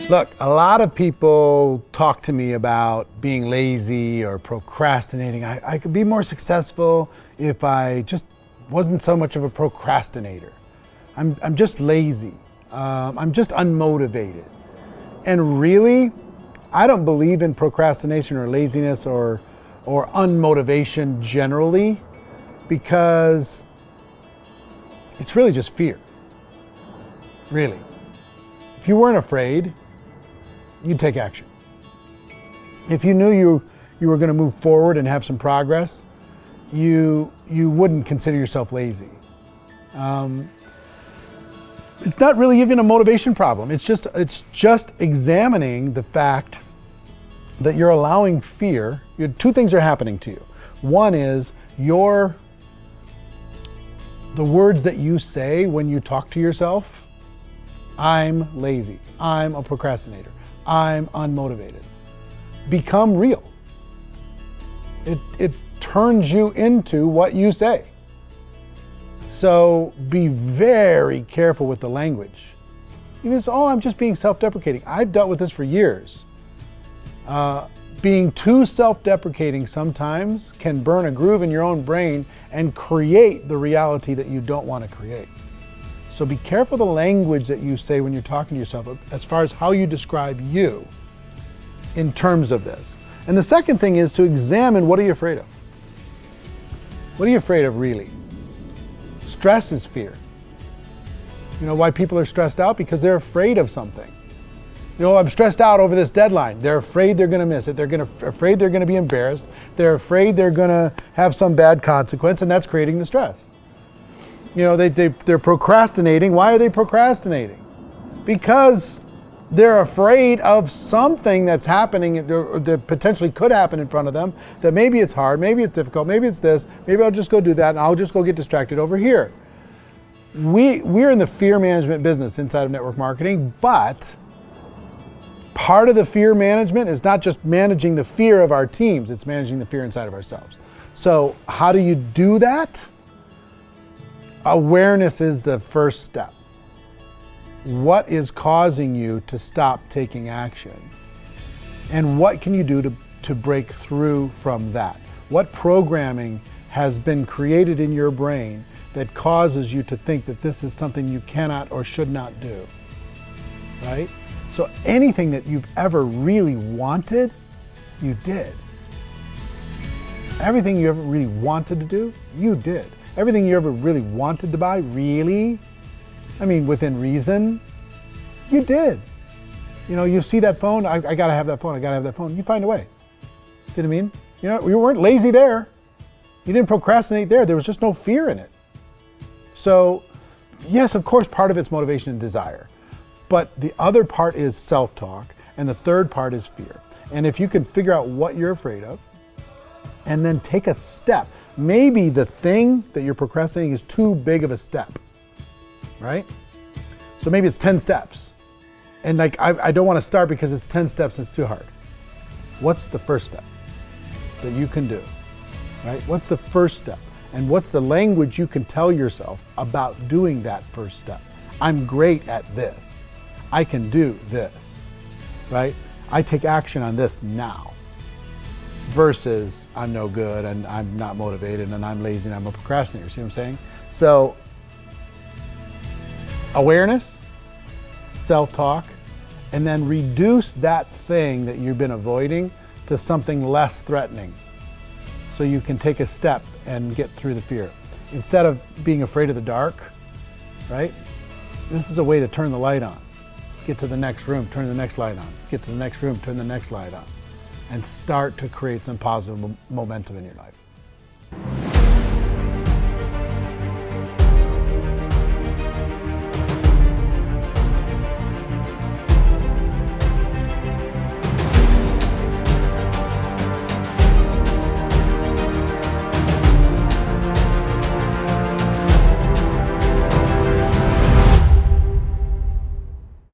Look, a lot of people talk to me about being lazy or procrastinating. I could be more successful if I just wasn't so much of a procrastinator. I'm just lazy. I'm just unmotivated. And really, I don't believe in procrastination or laziness or unmotivation generally, because it's really just fear. Really. If you weren't afraid, you'd take action. If you knew you were going to move forward and have some progress, you wouldn't consider yourself lazy. It's not really even a motivation problem. It's just examining the fact that you're allowing fear. Two things are happening to you. One is the words that you say when you talk to yourself. I'm lazy. I'm a procrastinator. I'm unmotivated. Become real. It turns you into what you say. So be very careful with the language. You say, I'm just being self-deprecating. I've dealt with this for years. Being too self-deprecating sometimes can burn a groove in your own brain and create the reality that you don't want to create. So be careful the language that you say when you're talking to yourself as far as how you describe you in terms of this. And the second thing is to examine, what are you afraid of? What are you afraid of really? Stress is fear. You know why people are stressed out? Because they're afraid of something. I'm stressed out over this deadline. They're afraid they're going to miss it. They're afraid they're going to be embarrassed. They're afraid they're going to have some bad consequence, and that's creating the stress. They're procrastinating. Why are they procrastinating? Because they're afraid of something that's happening that potentially could happen in front of them, that maybe it's hard, maybe it's difficult, maybe it's this, maybe I'll just go do that and I'll just go get distracted over here. We're in the fear management business inside of network marketing, but part of the fear management is not just managing the fear of our teams, it's managing the fear inside of ourselves. So how do you do that? Awareness is the first step. What is causing you to stop taking action? And what can you do to break through from that? What programming has been created in your brain that causes you to think that this is something you cannot or should not do? Right? So anything that you've ever really wanted, you did. Everything you ever really wanted to do, you did. Everything you ever really wanted to buy, really? Within reason, you did. You see that phone, I gotta have that phone, I gotta have that phone. You find a way. See what I mean? You weren't lazy there. You didn't procrastinate there. There was just no fear in it. So, yes, of course, part of it's motivation and desire. But the other part is self-talk, and the third part is fear. And if you can figure out what you're afraid of, and then take a step. Maybe the thing that you're procrastinating is too big of a step, right? So maybe it's 10 steps. And I don't want to start because it's 10 steps, it's too hard. What's the first step that you can do, right? What's the first step? And what's the language you can tell yourself about doing that first step? I'm great at this. I can do this, right? I take action on this now. Versus I'm no good and I'm not motivated and I'm lazy and I'm a procrastinator. See what I'm saying? So awareness, self-talk, and then reduce that thing that you've been avoiding to something less threatening so you can take a step and get through the fear. Instead of being afraid of the dark, right? This is a way to turn the light on. Get to the next room, turn the next light on. Get to the next room, turn the next light on. And start to create some positive momentum in your life.